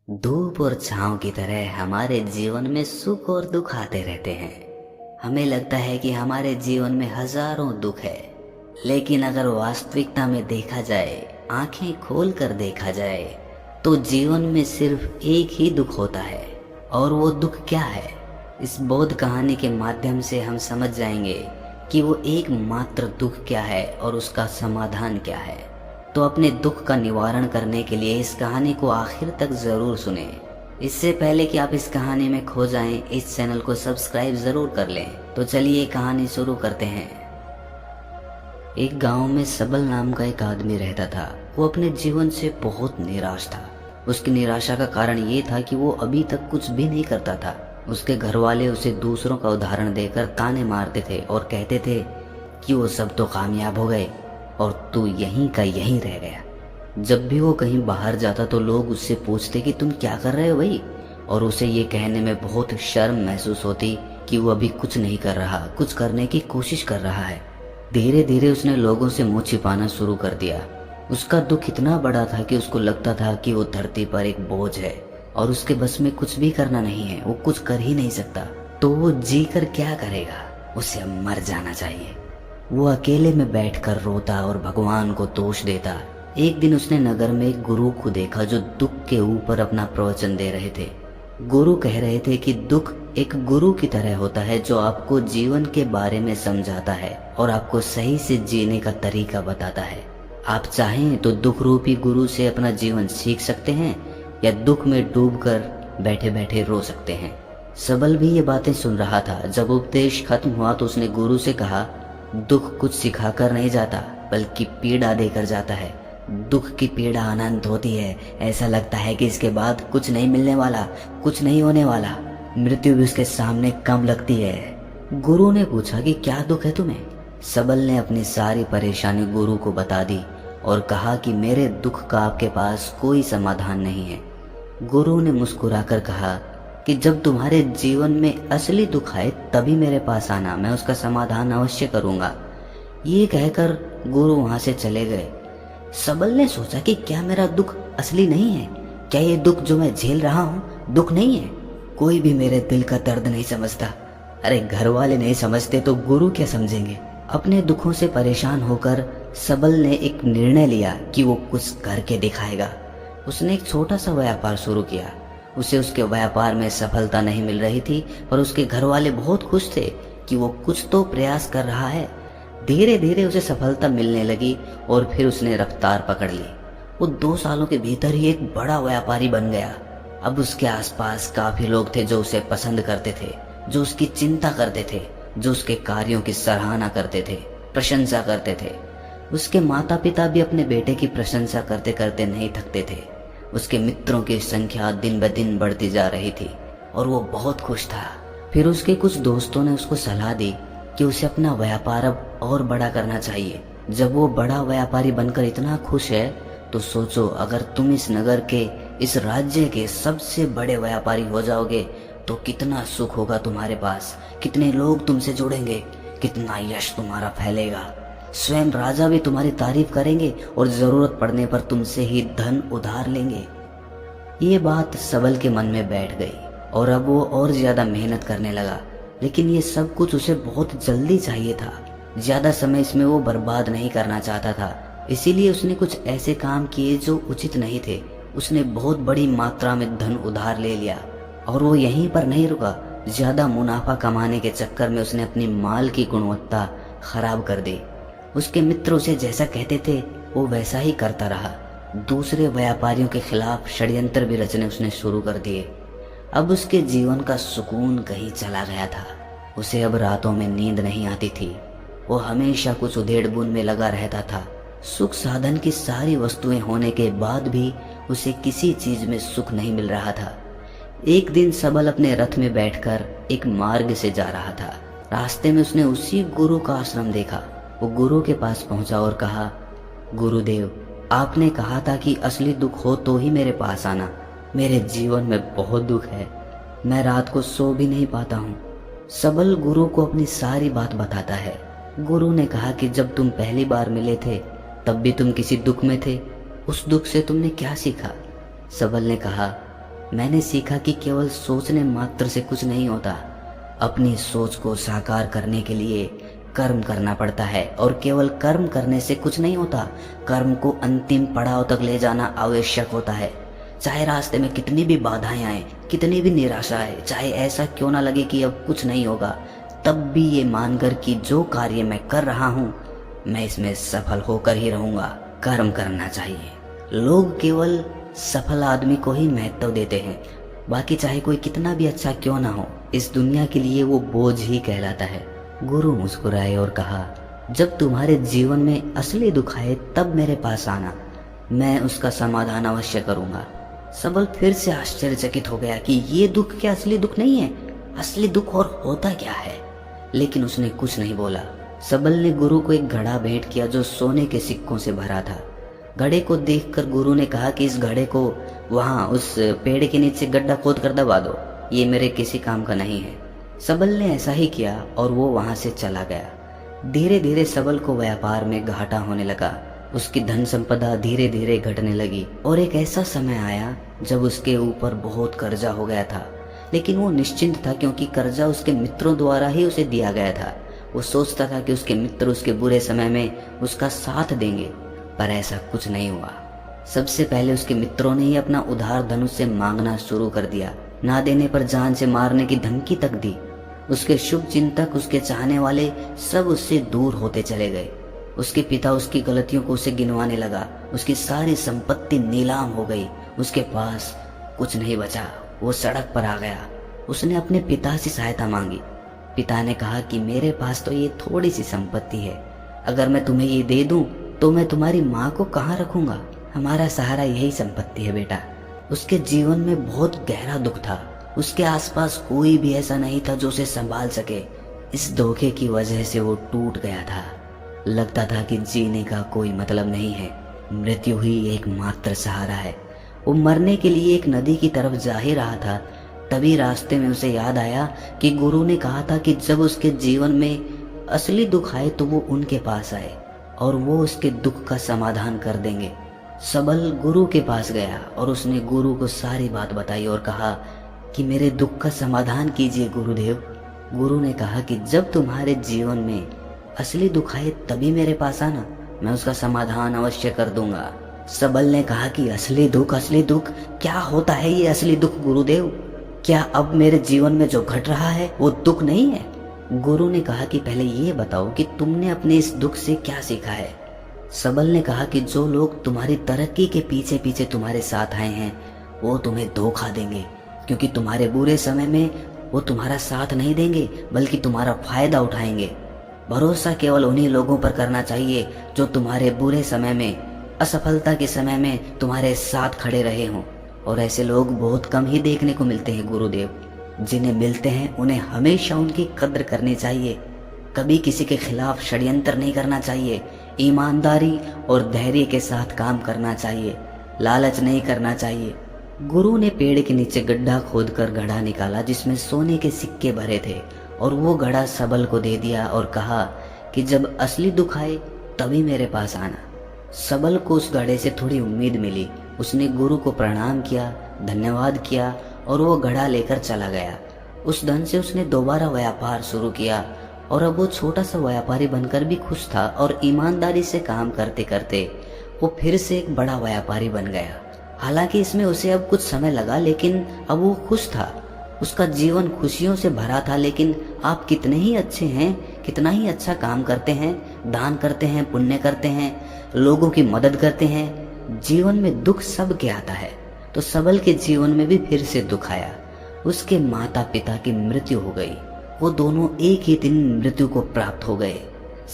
धूप और छांव की तरह हमारे जीवन में सुख और दुख आते रहते हैं। हमें लगता है कि हमारे जीवन में हजारों दुख है, लेकिन अगर वास्तविकता में देखा जाए, आंखें खोल कर देखा जाए, तो जीवन में सिर्फ एक ही दुख होता है। और वो दुख क्या है? इस बोध कहानी के माध्यम से हम समझ जाएंगे कि वो एकमात्र दुख क्या है और उसका समाधान क्या है। तो अपने दुख का निवारण करने के लिए इस कहानी को आखिर तक जरूर सुने। इससे पहले कि आप इस कहानी में खो जाएं, इस चैनल को सब्सक्राइब जरूर कर लें। तो चलिए कहानी शुरू करते हैं। एक गांव में सबल नाम का एक आदमी रहता था। वो अपने जीवन से बहुत निराश था। उसकी निराशा का कारण ये था कि वो अभी तक कुछ भी नहीं करता था। उसके घर वाले उसे दूसरों का उदाहरण देकर ताने मारते थे और कहते थे कि वो सब तो कामयाब हो गए और तू यहीं का यहीं रह गया। जब भी वो कहीं बाहर जाता तो लोग उससे पूछते कि तुम क्या कर रहे हो भाई, और उसे ये कहने में बहुत शर्म महसूस होती कि वो अभी कुछ नहीं कर रहा, कुछ करने की कोशिश कर रहा है। धीरे धीरे उसने लोगों से मुंह छिपाना शुरू कर दिया। उसका दुख इतना बड़ा था कि उसको लगता था कि वो धरती पर एक बोझ है और उसके बस में कुछ भी करना नहीं है, वो कुछ कर ही नहीं सकता। तो वो जी कर क्या करेगा? उसे अब मर जाना चाहिए। वो अकेले में बैठकर रोता और भगवान को दोष देता। एक दिन उसने नगर में एक गुरु को देखा जो दुख के ऊपर अपना प्रवचन दे रहे थे। गुरु कह रहे थे कि दुख एक गुरु की तरह होता है जो आपको जीवन के बारे में समझाता है और आपको सही से जीने का तरीका बताता है। आप चाहें तो दुख रूपी गुरु से अपना जीवन सीख सकते हैं या दुख में डूबकर बैठे बैठे रो सकते हैं। सबल भी ये बातें सुन रहा था। जब उपदेश खत्म हुआ तो उसने गुरु से कहा, दुख कुछ सिखाकर नहीं जाता बल्कि पीड़ा देकर जाता है। दुख की पीड़ा अनंत होती है। ऐसा लगता है कि इसके बाद कुछ नहीं मिलने वाला, कुछ नहीं होने वाला। मृत्यु भी उसके सामने कम लगती है। गुरु ने पूछा कि क्या दुख है तुम्हें? सबल ने अपनी सारी परेशानी गुरु को बता दी और कहा कि मेरे दुख का आपके पास कोई समाधान नहीं है। गुरु ने मुस्कुराकर कहा कि जब तुम्हारे जीवन में असली दुख आए तभी मेरे पास आना, मैं उसका समाधान अवश्य करूंगा। ये कहकर गुरु वहां से चले गए। सबल ने सोचा कि क्या मेरा दुख असली नहीं है? क्या ये दुख जो मैं झेल रहा हूँ दुख नहीं है? कोई भी मेरे दिल का दर्द नहीं समझता। अरे घर वाले नहीं समझते तो गुरु क्या समझेंगे? अपने दुखों से परेशान होकर सबल ने एक निर्णय लिया कि वो कुछ करके दिखाएगा। उसने एक छोटा सा व्यापार शुरू किया। उसे उसके व्यापार में सफलता नहीं मिल रही थी, पर उसके घर वाले बहुत खुश थे कि वो कुछ तो प्रयास कर रहा है। धीरे धीरे उसे सफलता मिलने लगी और फिर उसने रफ्तार पकड़ ली। वो 2 सालों के भीतर ही एक बड़ा व्यापारी बन गया। अब उसके आसपास काफी लोग थे जो उसे पसंद करते थे, जो उसकी चिंता करते थे, जो उसके कार्यों की सराहना करते थे, प्रशंसा करते थे। उसके माता पिता भी अपने बेटे की प्रशंसा करते करते नहीं थकते थे। उसके मित्रों की संख्या दिन ब दिन बढ़ती जा रही थी और वो बहुत खुश था। फिर उसके कुछ दोस्तों ने उसको सलाह दी कि उसे अपना व्यापार अब और बड़ा करना चाहिए। जब वो बड़ा व्यापारी बनकर इतना खुश है तो सोचो, अगर तुम इस नगर के, इस राज्य के सबसे बड़े व्यापारी हो जाओगे तो कितना सुख होगा तुम्हारे पास, कितने लोग तुमसे जुड़ेंगे, कितना यश तुम्हारा फैलेगा। स्वयं राजा भी तुम्हारी तारीफ करेंगे और जरूरत पड़ने पर तुमसे ही धन उधार लेंगे। ये बात सबल के मन में बैठ गई और अब वो और ज्यादा मेहनत करने लगा। लेकिन ये सब कुछ उसे बहुत जल्दी चाहिए था। ज्यादा समय इसमें वो बर्बाद नहीं करना चाहता था। इसीलिए उसने कुछ ऐसे काम किए जो उचित नहीं थे। उसने बहुत बड़ी मात्रा में धन उधार ले लिया और वो यहीं पर नहीं रुका। ज्यादा मुनाफा कमाने के चक्कर में उसने अपनी माल की गुणवत्ता खराब कर दी। उसके मित्र उसे जैसा कहते थे वो वैसा ही करता रहा। दूसरे व्यापारियों के खिलाफ षड्यंत्र भी रचने उसने शुरू कर दिए। अब उसके जीवन का सुकून कहीं चला गया था। उसे अब रातों में नींद नहीं आती थी। वो हमेशा कुछ उधेड़-बुन में लगा रहता था। सुख साधन की सारी वस्तुएं होने के बाद भी उसे किसी चीज में सुख नहीं मिल रहा था। एक दिन सबल अपने रथ में बैठकर एक मार्ग से जा रहा था। रास्ते में उसने उसी गुरु का आश्रम देखा। वो गुरु के पास पहुंचा और कहा, गुरुदेव, आपने कहा था कि असली दुख हो तो ही मेरे पास आना। मेरे जीवन में बहुत दुख है, मैं रात को सो भी नहीं पाता हूँ। सबल गुरु को अपनी सारी बात बताता है। गुरु ने कहा कि जब तुम पहली बार मिले थे तब भी तुम किसी दुख में थे, उस दुख से तुमने क्या सीखा? सबल ने कहा, मैंने सीखा कि केवल सोचने मात्र से कुछ नहीं होता। अपनी सोच को साकार करने के लिए कर्म करना पड़ता है, और केवल कर्म करने से कुछ नहीं होता। कर्म को अंतिम पड़ाव तक ले जाना आवश्यक होता है। चाहे रास्ते में कितनी भी बाधाएं आए, कितनी भी निराशा आए, चाहे ऐसा क्यों ना लगे कि अब कुछ नहीं होगा, तब भी ये मानकर कि जो कार्य मैं कर रहा हूँ मैं इसमें सफल होकर ही रहूंगा, कर्म करना चाहिए। लोग केवल सफल आदमी को ही महत्व देते हैं, बाकी चाहे कोई कितना भी अच्छा क्यों ना हो, इस दुनिया के लिए वो बोझ ही कहलाता है। गुरु मुस्कुराए और कहा, जब तुम्हारे जीवन में असली दुख आए तब मेरे पास आना, मैं उसका समाधान अवश्य करूंगा। सबल फिर से आश्चर्यचकित हो गया कि ये दुख क्या असली दुख नहीं है? असली दुख और होता क्या है? लेकिन उसने कुछ नहीं बोला। सबल ने गुरु को एक घड़ा भेंट किया जो सोने के सिक्कों से भरा था। घड़े को देखकर गुरु ने कहा कि इस घड़े को वहां उस पेड़ के नीचे गड्ढा खोद कर दबा दो, ये मेरे किसी काम का नहीं है। सबल ने ऐसा ही किया और वो वहां से चला गया। धीरे धीरे सबल को व्यापार में घाटा होने लगा। उसकी धन संपदा धीरे धीरे घटने लगी और एक ऐसा समय आया जब उसके ऊपर बहुत कर्जा हो गया था। लेकिन वो निश्चिंत था, क्योंकि कर्जा उसके मित्रों द्वारा ही उसे दिया गया था। वो सोचता था कि उसके मित्र उसके बुरे समय में उसका साथ देंगे, पर ऐसा कुछ नहीं हुआ। सबसे पहले उसके मित्रों ने ही अपना उधार धन उससे मांगना शुरू कर दिया। ना देने पर जान से मारने की धमकी तक दी। उसके शुभ चिंतक, उसके चाहने वाले सब उससे दूर होते चले गए। उसके पिता उसकी गलतियों को उसे गिनवाने लगा। उसकी सारी संपत्ति नीलाम हो गई। उसके पास कुछ नहीं बचा। वो सड़क पर आ गया। उसने अपने पिता से सहायता मांगी। पिता ने कहा कि मेरे पास तो ये थोड़ी सी संपत्ति है, अगर मैं तुम्हें ये दे दूं तो मैं तुम्हारी माँ को कहाँ रखूंगा? हमारा सहारा यही संपत्ति है बेटा। उसके जीवन में बहुत गहरा दुख था। उसके आसपास कोई भी ऐसा नहीं था जो उसे संभाल सके। इस धोखे की वजह से वो टूट गया था। लगता था कि जीने का कोई मतलब नहीं है, मृत्यु ही एकमात्र सहारा है। वो मरने के लिए एक नदी की तरफ जा ही रहा था, तभी रास्ते में उसे याद आया कि गुरु ने कहा था कि जब उसके जीवन में असली दुख आए तो वो उनके पास आए और वो उसके दुख का समाधान कर देंगे। सबल गुरु के पास गया और उसने गुरु को सारी बात बताई और कहा कि मेरे दुख का समाधान कीजिए गुरुदेव। गुरु ने कहा कि जब तुम्हारे जीवन में असली दुख आए तभी मेरे पास आना, मैं उसका समाधान अवश्य कर दूंगा। सबल ने कहा कि असली दुख क्या होता है ये असली दुख गुरुदेव? क्या अब मेरे जीवन में जो घट रहा है वो दुख नहीं है? गुरु ने कहा कि पहले ये बताओ कि तुमने अपने इस दुख से क्या सीखा है। सबल ने कहा कि जो लोग तुम्हारी तरक्की के पीछे पीछे तुम्हारे साथ आए हैं वो तुम्हें धोखा देंगे, क्योंकि तुम्हारे बुरे समय में वो तुम्हारा साथ नहीं देंगे बल्कि तुम्हारा फायदा उठाएंगे। भरोसा केवल उन्हीं लोगों पर करना चाहिए जो तुम्हारे बुरे समय में, असफलता के समय में तुम्हारे साथ खड़े रहे हों, और ऐसे लोग बहुत कम ही देखने को मिलते हैं गुरुदेव। जिन्हें मिलते हैं उन्हें हमेशा उनकी कद्र करनी चाहिए। कभी किसी के खिलाफ षड्यंत्र नहीं करना चाहिए। ईमानदारी और धैर्य के साथ काम करना चाहिए। लालच नहीं करना चाहिए। गुरु ने पेड़ के नीचे गड्ढा खोदकर घड़ा निकाला जिसमें सोने के सिक्के भरे थे, और वो घड़ा सबल को दे दिया और कहा कि जब असली दुख आए तभी मेरे पास आना। सबल को उस घड़े से थोड़ी उम्मीद मिली। उसने गुरु को प्रणाम किया, धन्यवाद किया और वो घड़ा लेकर चला गया। उस धन से उसने दोबारा व्यापार शुरू किया और अब वो छोटा सा व्यापारी बनकर भी खुश था, और ईमानदारी से काम करते करते वो फिर से एक बड़ा व्यापारी बन गया। हालांकि इसमें उसे अब कुछ समय लगा, लेकिन अब वो खुश था। उसका जीवन खुशियों से भरा था। लेकिन आप कितने ही अच्छे हैं, कितना ही अच्छा काम करते हैं, दान करते हैं, पुण्य करते हैं, लोगों की मदद करते हैं, जीवन में दुख सबके आता है। तो सबल के जीवन में भी फिर से दुख आया। उसके माता पिता की मृत्यु हो गई। वो दोनों एक ही दिन मृत्यु को प्राप्त हो गए।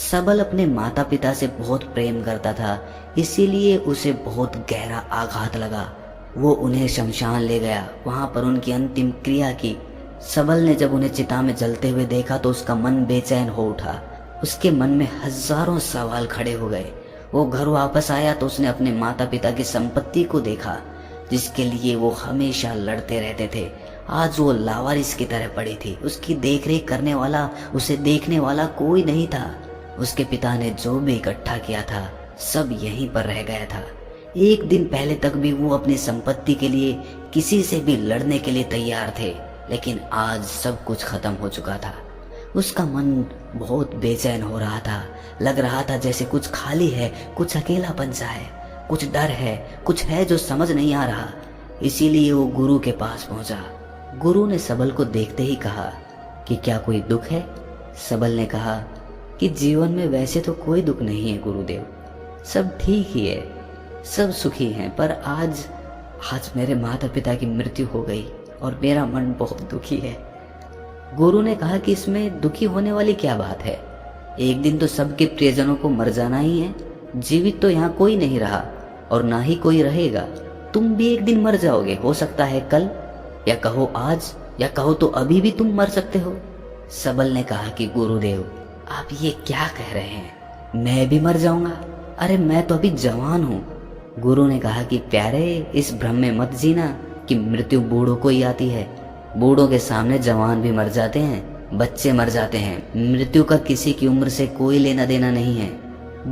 सबल अपने माता पिता से बहुत प्रेम करता था, इसीलिए उसे बहुत गहरा आघात लगा। वो उन्हें शमशान ले गया, वहां पर उनकी अंतिम क्रिया की। सबल ने जब उन्हें चिता में जलते हुए देखा तो उसका मन बेचैन हो उठा। उसके मन में हजारों सवाल खड़े हो गए। वो घर वापस आया तो उसने अपने माता पिता की संपत्ति को देखा, जिसके लिए वो हमेशा लड़ते रहते थे। आज वो लावारिस की तरह पड़ी थी। उसकी देखरेख करने वाला, उसे देखने वाला कोई नहीं था। उसके पिता ने जो भी इकट्ठा किया था सब यहीं पर रह गया था। एक दिन पहले तक भी वो अपनी संपत्ति के लिए किसी से भी लड़ने के लिए तैयार थे, लेकिन आज सब कुछ खत्म हो चुका था। उसका मन बहुत बेचैन हो रहा था। लग रहा था जैसे कुछ खाली है, कुछ अकेलापन सा है, कुछ डर है, कुछ है जो समझ नहीं आ रहा। इसीलिए वो गुरु के पास पहुंचा। गुरु ने सबल को देखते ही कहा कि क्या कोई दुख है? सबल ने कहा कि जीवन में वैसे तो कोई दुख नहीं है गुरुदेव, सब ठीक ही है, सब सुखी हैं, पर आज मेरे माता पिता की मृत्यु हो गई और मेरा मन बहुत दुखी है। गुरु ने कहा कि इसमें दुखी होने वाली क्या बात है? एक दिन तो सबके प्रियजनों को मर जाना ही है। जीवित तो यहाँ कोई नहीं रहा और ना ही कोई रहेगा। तुम भी एक दिन मर जाओगे, हो सकता है कल, या कहो आज, या कहो तो अभी भी तुम मर सकते हो। सबल ने कहा कि गुरुदेव, आप ये क्या कह रहे हैं? मैं भी मर जाऊंगा? अरे मैं तो अभी जवान हूँ। गुरु ने कहा कि प्यारे, इस भ्रम में मत जीना कि मृत्यु बूढ़ों को ही आती है। बूढ़ों के सामने जवान भी मर जाते हैं, बच्चे मर जाते हैं। मृत्यु का किसी की उम्र से कोई लेना देना नहीं है।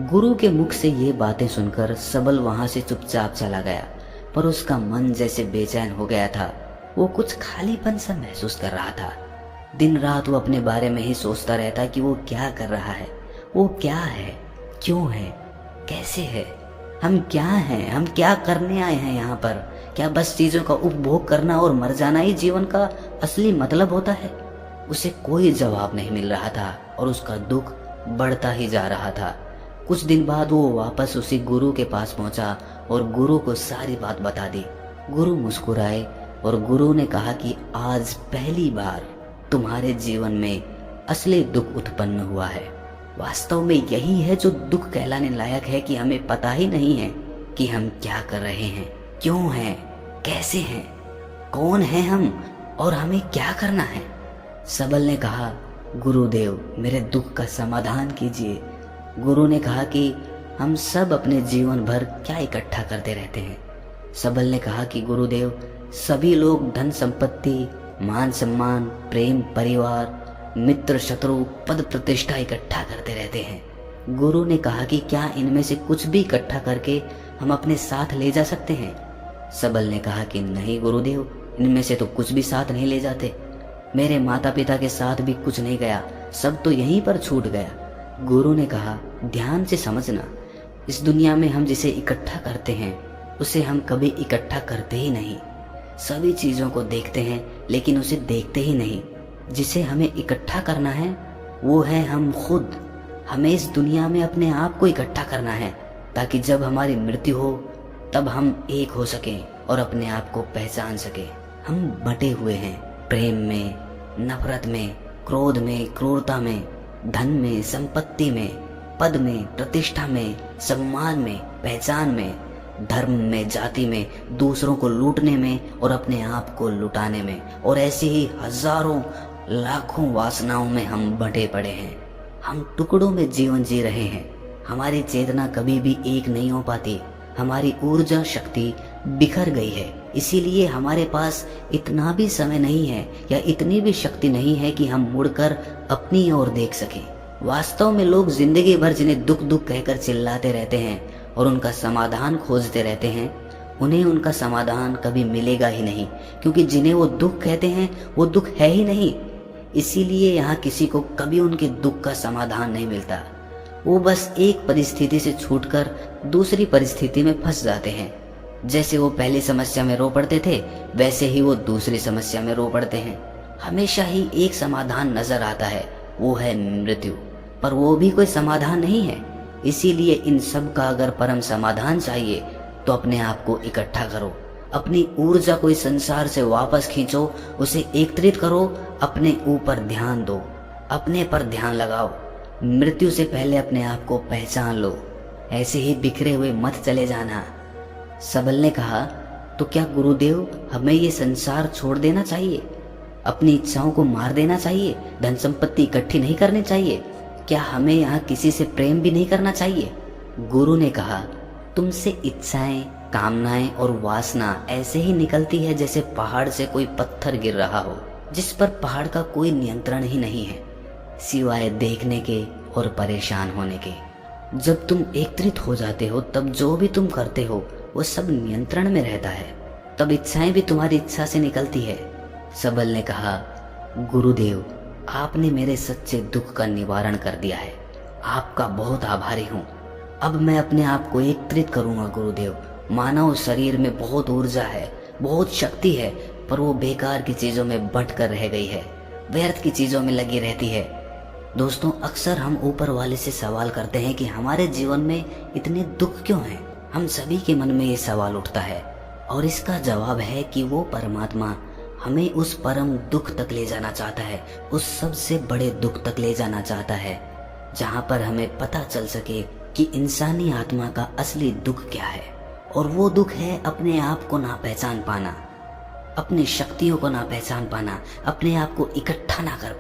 गुरु के मुख से ये बातें सुनकर सबल वहां से चुपचाप चला गया, पर उसका मन जैसे बेचैन हो गया था। वो कुछ खालीपन सा महसूस कर रहा था। दिन रात वो अपने बारे में ही सोचता रहता कि वो क्या कर रहा है, वो क्या है, क्यों है, कैसे है, हम क्या हैं, हम क्या करने आए हैं यहाँ पर? क्या बस चीजों का उपभोग करना और मर जाना ही जीवन का असली मतलब होता है? उसे कोई जवाब नहीं मिल रहा था और उसका दुख बढ़ता ही जा रहा था। कुछ दिन बाद वो वापस उसी गुरु के पास पहुंचा और गुरु को सारी बात बता दी। गुरु मुस्कुराए और गुरु ने कहा कि आज पहली बार तुम्हारे जीवन में असली दुख उत्पन्न हुआ है। वास्तव में यही है जो दुख कहलाने लायक है कि हमें पता ही नहीं है कि हम क्या कर रहे हैं, क्यों हैं, कैसे हैं, कौन हैं हम और हमें क्या करना है। सबल ने कहा, गुरुदेव मेरे दुख का समाधान कीजिए। गुरु ने कहा कि हम सब अपने जीवन भर क्या इकट्ठा करते रहते हैं। सबल ने कहा कि गुरुदेव, सभी लोग धन संपत्ति, मान सम्मान, प्रेम, परिवार, मित्र, शत्रु, पद प्रतिष्ठा इकट्ठा करते रहते हैं। गुरु ने कहा कि क्या इनमें से कुछ भी इकट्ठा करके हम अपने साथ ले जा सकते हैं? सबल ने कहा कि नहीं गुरुदेव, इनमें से तो कुछ भी साथ नहीं ले जाते। मेरे माता पिता के साथ भी कुछ नहीं गया, सब तो यहीं पर छूट गया। गुरु ने कहा, ध्यान से समझना, इस दुनिया में हम जिसे इकट्ठा करते हैं उसे हम कभी इकट्ठा करते ही नहीं। सभी चीजों को देखते हैं लेकिन उसे देखते ही नहीं। जिसे हमें इकट्ठा करना है वो है हम खुद। हमें इस दुनिया में अपने आप को इकट्ठा करना है ताकि जब हमारी मृत्यु हो तब हम एक हो सकें और अपने आप को पहचान सकें। हम बटे हुए हैं प्रेम में, नफरत में, क्रोध में, क्रूरता में, धन में, संपत्ति में, पद में, प्रतिष्ठा में, सम्मान में, पहचान में, धर्म में, जाति में, दूसरों को लूटने में और अपने आप को लुटाने में, और ऐसी ही हजारों लाखों वासनाओं में हम बंटे पड़े हैं। हम टुकड़ों में जीवन जी रहे हैं। हमारी चेतना कभी भी एक नहीं हो पाती। हमारी ऊर्जा शक्ति बिखर गई है। इसीलिए हमारे पास इतना भी समय नहीं है या इतनी भी शक्ति नहीं है कि हम मुड़कर अपनी ओर देख सकें। वास्तव में लोग जिंदगी भर जिन्हें दुख दुख कहकर चिल्लाते रहते हैं और उनका समाधान खोजते रहते हैं, उन्हें उनका समाधान कभी मिलेगा ही नहीं, क्योंकि जिन्हें वो दुख कहते हैं वो दुख है ही नहीं। इसीलिए यहाँ किसी को कभी उनके दुख का समाधान नहीं मिलता। वो बस एक परिस्थिति से छूटकर दूसरी परिस्थिति में फंस जाते हैं। जैसे वो पहली समस्या में रो पड़ते थे वैसे ही वो दूसरी समस्या में रो पड़ते हैं। हमेशा ही एक समाधान नजर आता है, वो है मृत्यु, पर वो भी कोई समाधान नहीं है। इसीलिए इन सब का अगर परम समाधान चाहिए तो अपने आप को इकट्ठा करो, अपनी ऊर्जा को इस संसार से वापस खींचो, उसे एकत्रित करो, अपने ऊपर ध्यान दो, अपने पर ध्यान लगाओ। मृत्यु से पहले अपने आप को पहचान लो, ऐसे ही बिखरे हुए मत चले जाना। सबल ने कहा, तो क्या गुरुदेव हमें ये संसार छोड़ देना चाहिए? अपनी इच्छाओं को मार देना चाहिए? धन संपत्ति इकट्ठी नहीं करनी चाहिए? क्या हमें यहाँ किसी से प्रेम भी नहीं करना चाहिए? गुरु ने कहा, तुमसे इच्छाएं, कामनाएं और वासना ऐसे ही निकलती है जैसे पहाड़ से कोई पत्थर गिर रहा हो, जिस पर पहाड़ का कोई नियंत्रण ही नहीं है सिवाय देखने के और परेशान होने के। जब तुम एकत्रित हो जाते हो तब जो भी तुम करते हो वो सब नियंत्रण में रहता है, तब इच्छाएं भी तुम्हारी इच्छा से निकलती है। सबल ने कहा, गुरुदेव, आपने मेरे सच्चे दुख का निवारण कर दिया है। आपका बहुत आभारी हूँ। अब मैं अपने आप को एकत्रित करूंगा गुरुदेव। मानव शरीर में बहुत ऊर्जा है, बहुत शक्ति है, पर वो बेकार की चीजों में बंट कर रह गई है, व्यर्थ की चीजों में लगी रहती है। दोस्तों, अक्सर हम ऊपर वाले से सवाल करते हैं कि हमारे जीवन में इतने दुख क्यों हैं। हम सभी के मन में ये सवाल उठता है और इसका जवाब है कि वो परमात्मा हमें उस परम दुख तक ले जाना चाहता है, उस सबसे बड़े दुख तक ले जाना चाहता है, जहां पर हमें पता चल सके कि इंसानी आत्मा का असली दुख क्या है। और वो दुख है अपने आप को ना पहचान पाना, अपनी शक्तियों को ना पहचान पाना, अपने आप को इकट्ठा ना कर पाना।